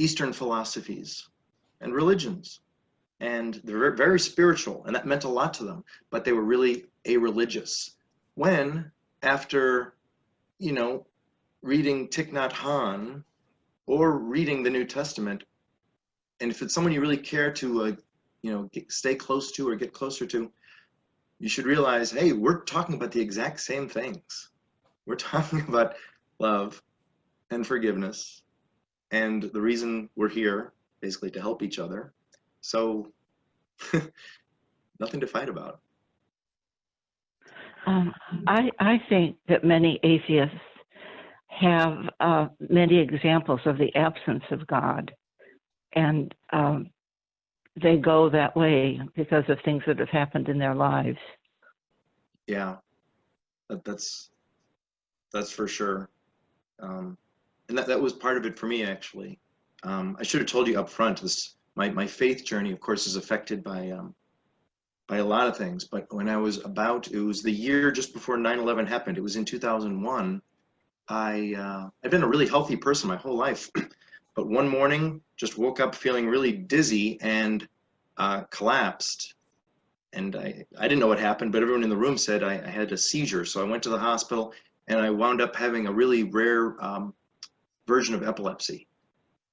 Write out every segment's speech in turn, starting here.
Eastern philosophies and religions. And they're very spiritual, and that meant a lot to them, but they were really a-religious. When, after, you know, reading Thich Nhat Hanh or reading the New Testament, and if it's someone you really care to, you know, stay close to or get closer to, you should realize, hey, we're talking about the exact same things. We're talking about love and forgiveness, and the reason we're here, basically, to help each other. So, nothing to fight about. I think that many atheists have many examples of the absence of God, and they go that way because of things that have happened in their lives. Yeah, that's for sure. And that was part of it for me, actually. I should have told you up front, my faith journey, of course, is affected by a lot of things. But when I was it was the year just before 9/11 happened. It was in 2001. I've been a really healthy person my whole life, but one morning just woke up feeling really dizzy and collapsed. And I didn't know what happened, but everyone in the room said I had a seizure. So I went to the hospital, and I wound up having a really rare version of epilepsy.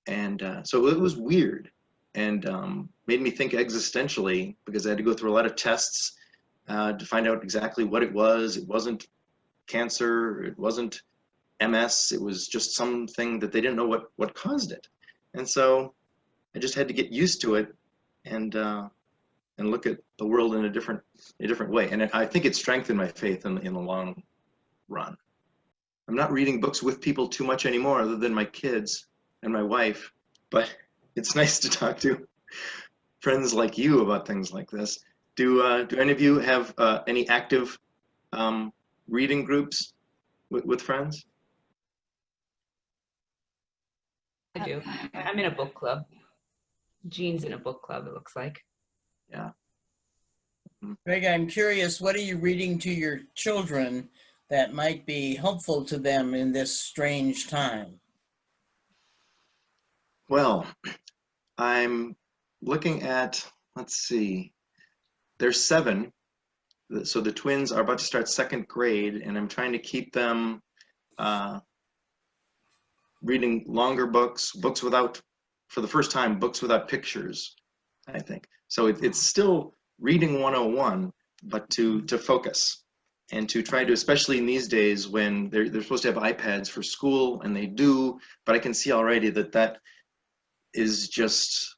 And so it was weird, and made me think existentially, because I had to go through a lot of tests to find out exactly what it was. It wasn't cancer, it wasn't MS, it was just something that they didn't know what caused it. And so I just had to get used to it and look at the world in a different way. And I think it strengthened my faith in the long run. I'm not reading books with people too much anymore, other than my kids and my wife, but it's nice to talk to friends like you about things like this. Do any of you have any active reading groups with friends? I do. I'm in a book club. Jean's in a book club, it looks like. Yeah. Greg, I'm curious, what are you reading to your children that might be helpful to them in this strange time? Well, I'm looking at, let's see, there's 7. So the twins are about to start 2nd grade, and I'm trying to keep them reading longer books without, for the first time, books without pictures, I think. So it's still reading 101, but to focus and to try to, especially in these days when they're supposed to have iPads for school, and they do, but I can see already that is just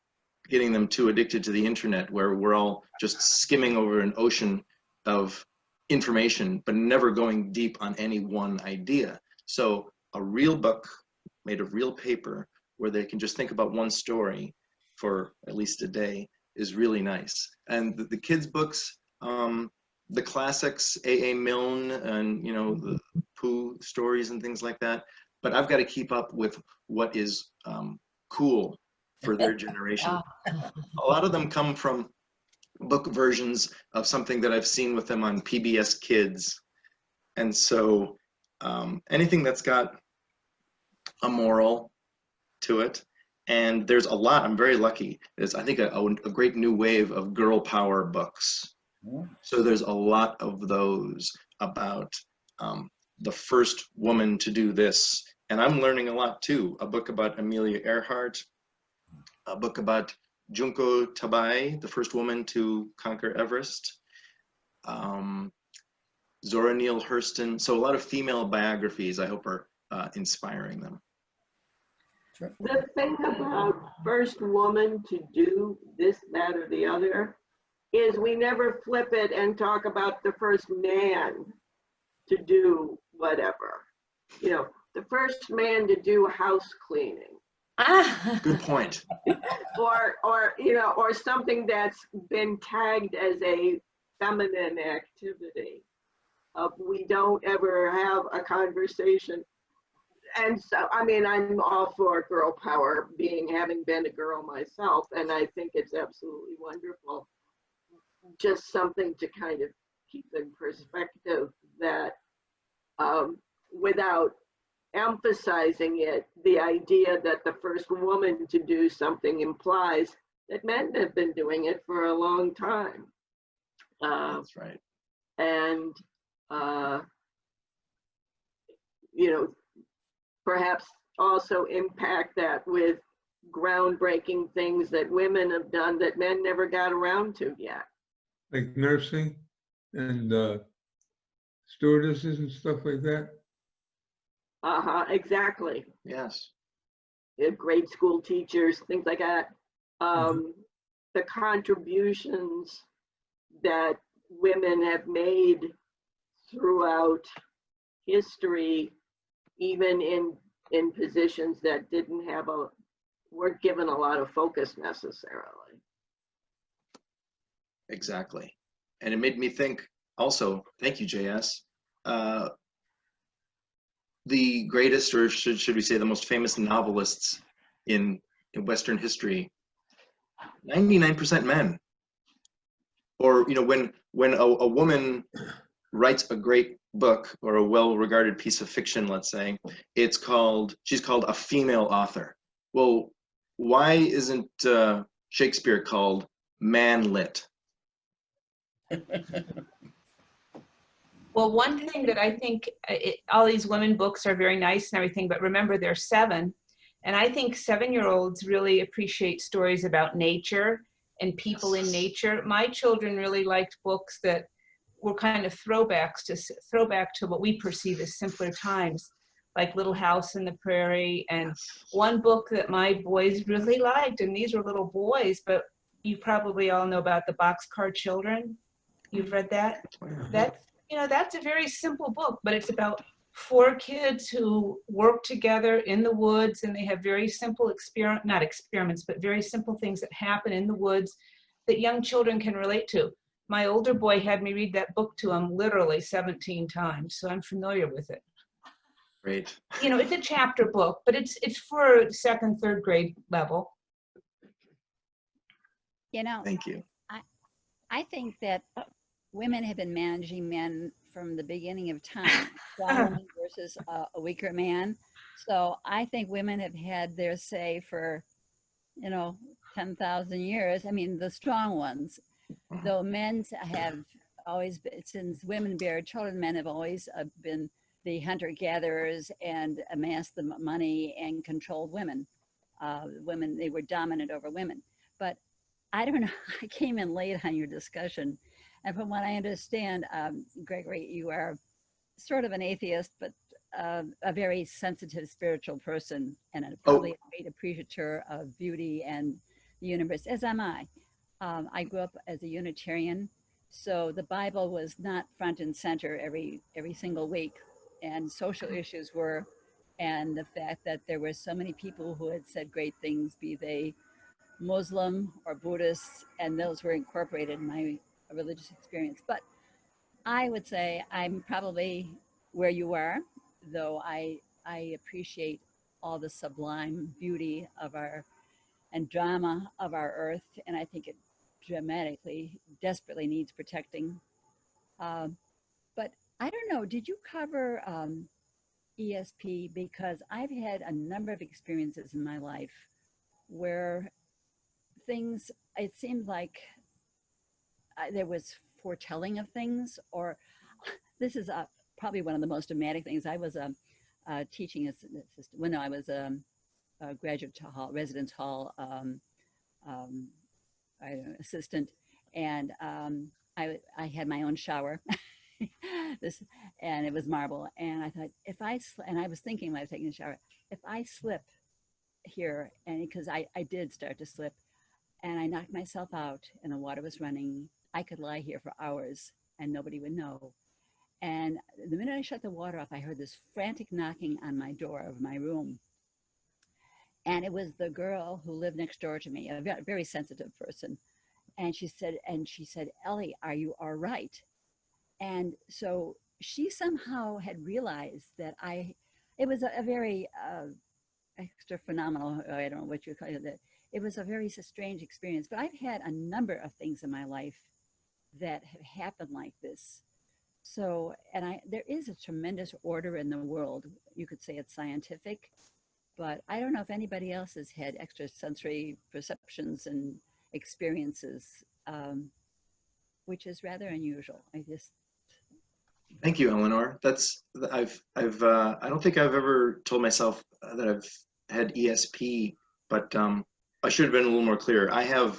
getting them too addicted to the internet, where we're all just skimming over an ocean of information, but never going deep on any one idea. So a real book made of real paper, where they can just think about one story for at least a day, is really nice. And the kids' books, the classics, A.A. Milne, and the Pooh stories and things like that. But I've got to keep up with what is cool for their generation. A lot of them come from book versions of something that I've seen with them on PBS Kids. And so anything that's got a moral to it. And there's a lot, I'm very lucky. There's, I think, a great new wave of girl power books. So there's a lot of those about the first woman to do this. And I'm learning a lot too. A book about Amelia Earhart, a book about Junko Tabei, the first woman to conquer Everest, Zora Neale Hurston. So a lot of female biographies, I hope, are inspiring them. The thing about first woman to do this, that, or the other is we never flip it and talk about the first man to do whatever. The first man to do house cleaning. Good point. or something that's been tagged as a feminine activity. We don't ever have a conversation. And so, I mean, I'm all for girl power, having been a girl myself, and I think it's absolutely wonderful. Just something to kind of keep in perspective that without emphasizing it, the idea that the first woman to do something implies that men have been doing it for a long time. That's right. And, you know, perhaps also impact that with groundbreaking things that women have done that men never got around to yet. Like nursing and stewardesses and stuff like that. Exactly. Yes. Grade school teachers, things like that. The contributions that women have made throughout history, even in positions that weren't given a lot of focus necessarily. Exactly. And it made me think also, thank you, JS, the greatest, or should we say the most famous novelists in Western history, 99% men. Or, you know, when a woman writes a great book or a well-regarded piece of fiction, let's say, she's called a female author. Well, why isn't Shakespeare called man-lit? Well, one thing that I think, all these women books are very nice and everything, but remember they're 7. And I think 7-year-olds really appreciate stories about nature and people in nature. My children really liked books that were kind of throwback to what we perceive as simpler times, like Little House in the Prairie. And one book that my boys really liked, and these were little boys, but you probably all know about the Boxcar Children. You've read that? That's a very simple book, but it's about 4 kids who work together in the woods, and they have very simple not experiments, but very simple things that happen in the woods that young children can relate to. My older boy had me read that book to him literally 17 times, so I'm familiar with it. Great. It's a chapter book, but it's for 2nd, 3rd grade level. Thank you. I think that women have been managing men from the beginning of time, strong woman versus a weaker man. So I think women have had their say for, 10,000 years. I mean, the strong ones, though men have always been, since women bear children, men have always been the hunter-gatherers and amassed the money and controlled women. Women, they were dominant over women. But I don't know, I came in late on your discussion. And from what I understand, Gregory, you are sort of an atheist, but a very sensitive spiritual person and probably a great appreciator of beauty and the universe, as am I. I grew up as a Unitarian, so the Bible was not front and center every single week, and social issues were, and the fact that there were so many people who had said great things, be they Muslim or Buddhists, and those were incorporated in my religious experience. But I would say I'm probably where you are, though I appreciate all the sublime beauty of and drama of our earth, and I think it dramatically, desperately needs protecting. But I don't know, did you cover ESP? Because I've had a number of experiences in my life where things, it seemed like there was foretelling of things, or this is probably one of the most dramatic things. I was a teaching assistant, well, no, I was a graduate hall, residence hall assistant, and I had my own shower, and it was marble, and I thought, and I was thinking when I was taking a shower, if I slip here, and because I did start to slip, and I knocked myself out and the water was running, I could lie here for hours and nobody would know. And the minute I shut the water off, I heard this frantic knocking on my door of my room. And it was the girl who lived next door to me, a very sensitive person. And she said, Ellie, are you all right? And so she somehow had realized that it was a very extra phenomenal, I don't know what you call it. It was a very strange experience, but I've had a number of things in my life that have happened like this. So, and there is a tremendous order in the world. You could say it's scientific, but I don't know if anybody else has had extrasensory perceptions and experiences, which is rather unusual. Thank you, Eleanor. I don't think I've ever told myself that I've had ESP, but I should have been a little more clear.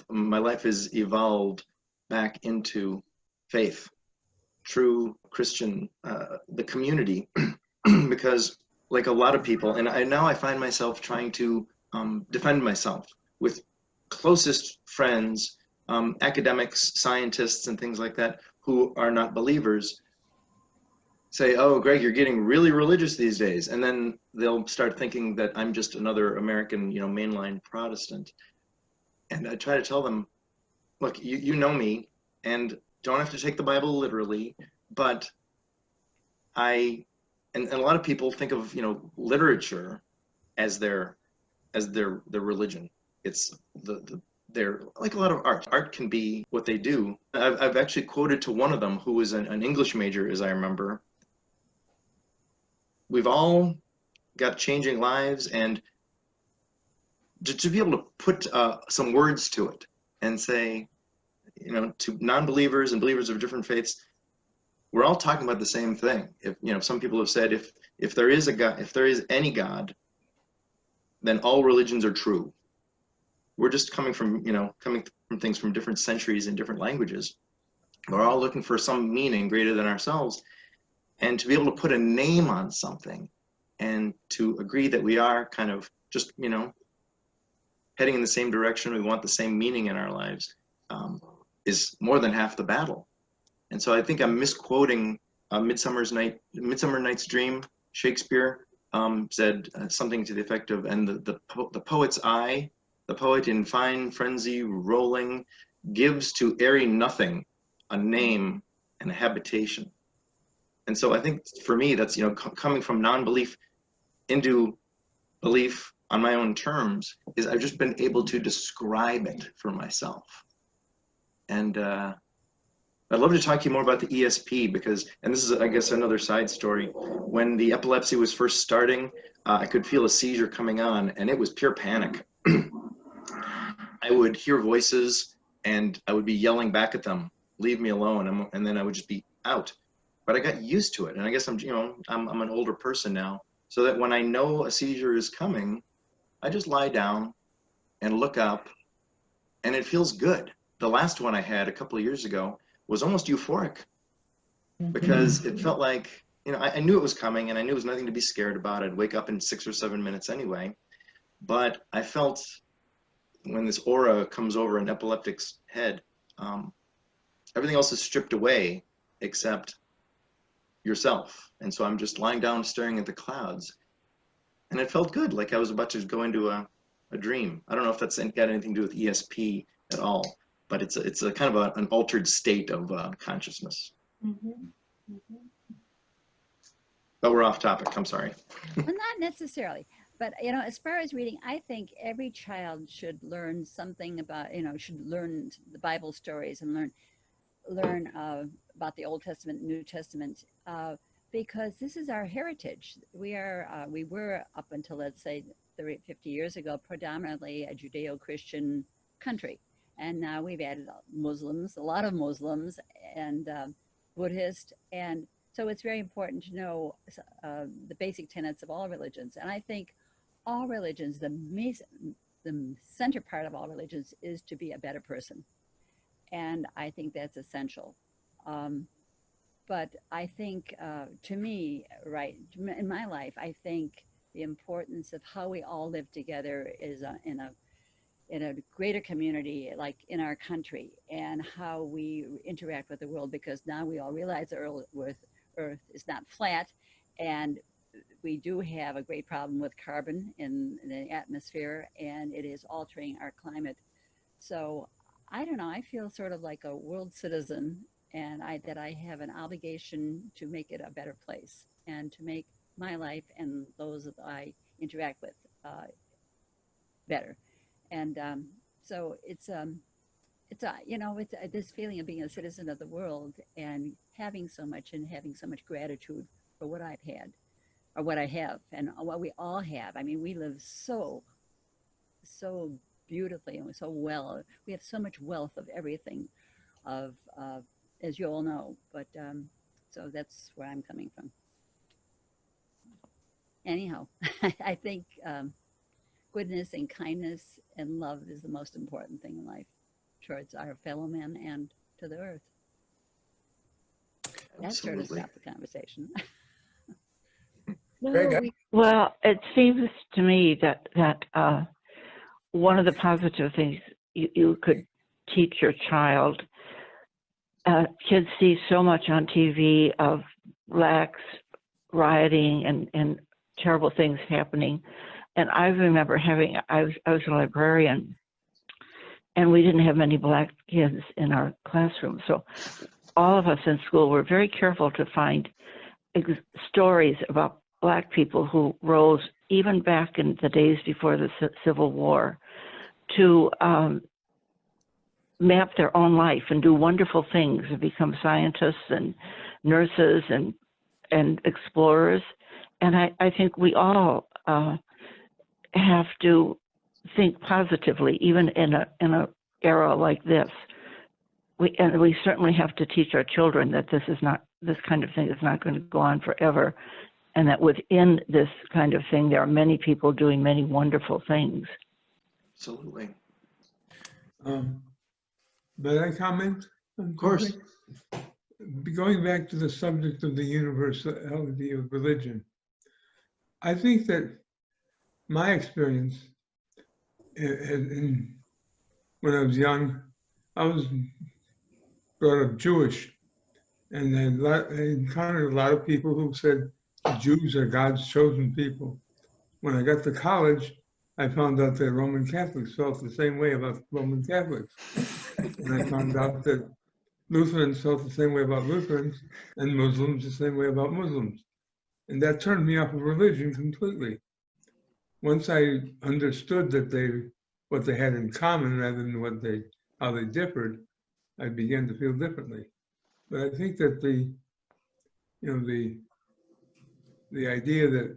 My life has evolved back into faith, true Christian, the community, because like a lot of people, and now I find myself trying to defend myself with closest friends, academics, scientists, and things like that, who are not believers, say, "Oh, Greg, you're getting really religious these days," and then they'll start thinking that I'm just another American, mainline Protestant. And I try to tell them, look, you know me, and don't have to take the Bible literally, but and a lot of people think of literature as their religion. It's they're like a lot of art. Art can be what they do. I've actually quoted to one of them who was an English major, as I remember. We've all got changing lives, and to be able to put some words to it and say, to non-believers and believers of different faiths, we're all talking about the same thing. If some people have said, if there is a God, if there is any God, then all religions are true. We're just coming from things from different centuries and different languages. We're all looking for some meaning greater than ourselves. And to be able to put a name on something and to agree that we are kind of just, heading in the same direction, we want the same meaning in our lives, is more than half the battle. And so I think I'm misquoting Midsummer Night's Dream. Shakespeare said something to the effect of, and the poet's eye, the poet in fine frenzy rolling, gives to airy nothing a name and a habitation. And so I think for me, that's, coming from non-belief into belief on my own terms, is I've just been able to describe it for myself. And I'd love to talk to you more about the ESP because, and this is, I guess, another side story. When the epilepsy was first starting, I could feel a seizure coming on, and it was pure panic. I would hear voices, and I would be yelling back at them, "Leave me alone," and then I would just be out. But I got used to it, and I guess I'm an older person now, so that when I know a seizure is coming, I just lie down and look up, and it feels good. The last one I had a couple of years ago was almost euphoric because it felt like, I knew it was coming and I knew it was nothing to be scared about. I'd wake up in 6 or 7 minutes anyway. But I felt when this aura comes over an epileptic's head, everything else is stripped away except yourself. And so I'm just lying down staring at the clouds. And it felt good, like I was about to go into a dream. I don't know if that's got anything to do with ESP at all, but it's a kind of an altered state of consciousness. But we're off topic. I'm sorry. Well, not necessarily, but as far as reading, I think every child should learn something about, should learn the Bible stories and learn about the Old Testament, New Testament, because this is our heritage. We were up until, let's say, 30, 50 years ago, predominantly a Judeo-Christian country. And now we've added Muslims, a lot of Muslims, and Buddhists. And so it's very important to know the basic tenets of all religions. And I think all religions, the center part of all religions is to be a better person. And I think that's essential. But I think, to me, right, in my life, I think the importance of how we all live together is in a greater community, like in our country, and how we interact with the world, because now we all realize Earth is not flat, and we do have a great problem with carbon in the atmosphere, and it is altering our climate. So I don't know, I feel sort of like a world citizen, and that I have an obligation to make it a better place and to make my life and those that I interact with better. And so it's this feeling of being a citizen of the world and having so much gratitude for what I've had. or what I have and what we all have. I mean, we live so beautifully and so well. We have so much wealth of everything, of as you all know. But so that's where I'm coming from. Anyhow, I think goodness and kindness and love is the most important thing in life towards our fellow men and to the earth. That sort of Absolutely. stopped the conversation. Greg, Well, it seems to me that one of the positive things you could teach your child. Kids see so much on TV of blacks rioting and terrible things happening. And I remember I was a librarian, and we didn't have many black kids in our classroom. So all of us in school were very careful to find stories about Black people who rose, even back in the days before the Civil War, to map their own life and do wonderful things and become scientists and nurses and explorers. And I think we all have to think positively, even in a era like this. We certainly have to teach our children that this kind of thing is not going to go on forever, and that within this kind of thing, there are many people doing many wonderful things. Absolutely. May I comment? Of course. Going back to the subject of the universality of religion, I think that my experience when I was young, I was brought up Jewish, and I encountered a lot of people who said the Jews are God's chosen people. When I got to college, I found out that Roman Catholics felt the same way about Roman Catholics. And I found out that Lutherans felt the same way about Lutherans, and Muslims the same way about Muslims. And that turned me off of religion completely. Once I understood that what they had in common rather than how they differed, I began to feel differently. But I think that the idea that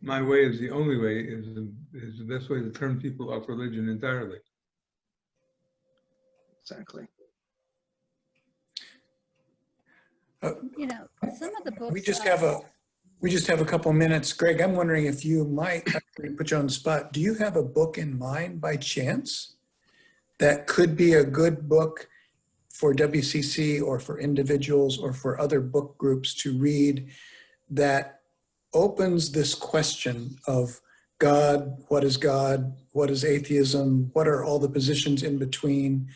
my way is the only way is the best way to turn people off religion entirely. Exactly. You know, some of the books. we just have a couple minutes. Greg, I'm wondering if you might actually put you on the spot. Do you have a book in mind by chance that could be a good book for WCC or for individuals or for other book groups to read that opens this question of God, what is atheism, what are all the positions in between?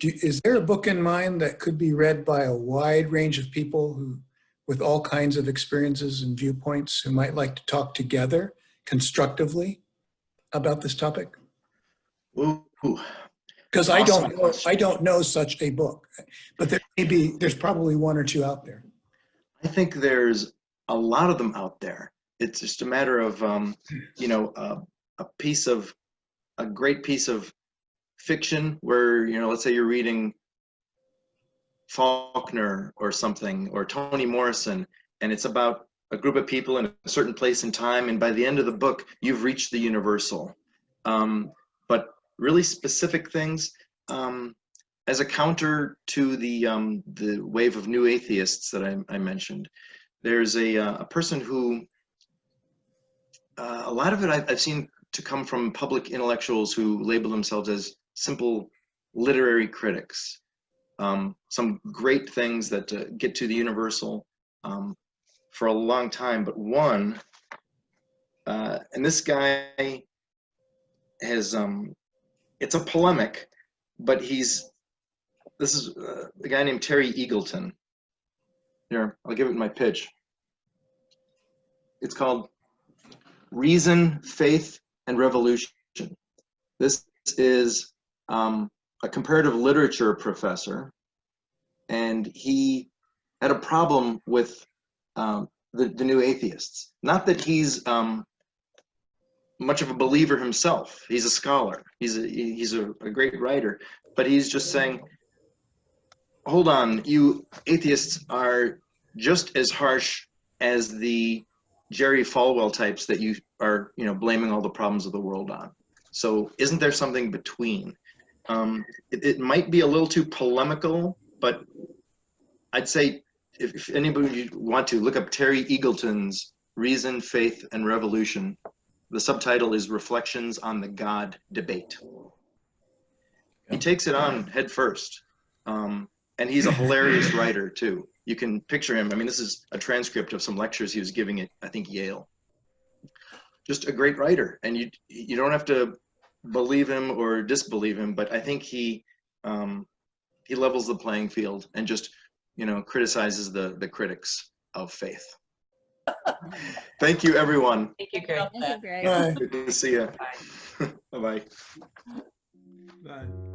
Is there a book in mind that could be read by a wide range of people with all kinds of experiences and viewpoints who might like to talk together constructively about this topic? Ooh. Because Awesome I don't know such a book, but there's probably one or two out there. I think there's a lot of them out there. It's just a matter of, a great piece of fiction where, let's say you're reading Faulkner or something, or Toni Morrison, and it's about a group of people in a certain place and time, and by the end of the book, you've reached the universal. But really specific things, as a counter to the wave of new atheists that I mentioned, there's a person who, a lot of it I've seen to come from public intellectuals who label themselves as simple literary critics. Some great things that get to the universal for a long time, but one, and this guy has, it's a polemic, but this is a guy named Terry Eagleton. Here, I'll give it my pitch. It's called Reason, Faith, and Revolution. This is a comparative literature professor, and he had a problem with the new atheists. Not that he's much of a believer himself. He's a scholar. He's a great writer, but he's just saying, hold on, you atheists are just as harsh as the Jerry Falwell types that you are, blaming all the problems of the world on. So isn't there something between? It might be a little too polemical, but I'd say if anybody want to look up Terry Eagleton's Reason, Faith, and Revolution, the subtitle is Reflections on the God Debate. He takes it on head first. And he's a hilarious writer too. You can picture him. I mean, this is a transcript of some lectures he was giving at, I think, Yale. Just a great writer. And you don't have to believe him or disbelieve him, but I think he levels the playing field and just, criticizes the critics of faith. Thank you, everyone. Thank you, Greg. Thank you, Greg. Bye. Good to see you. Bye-bye. Bye.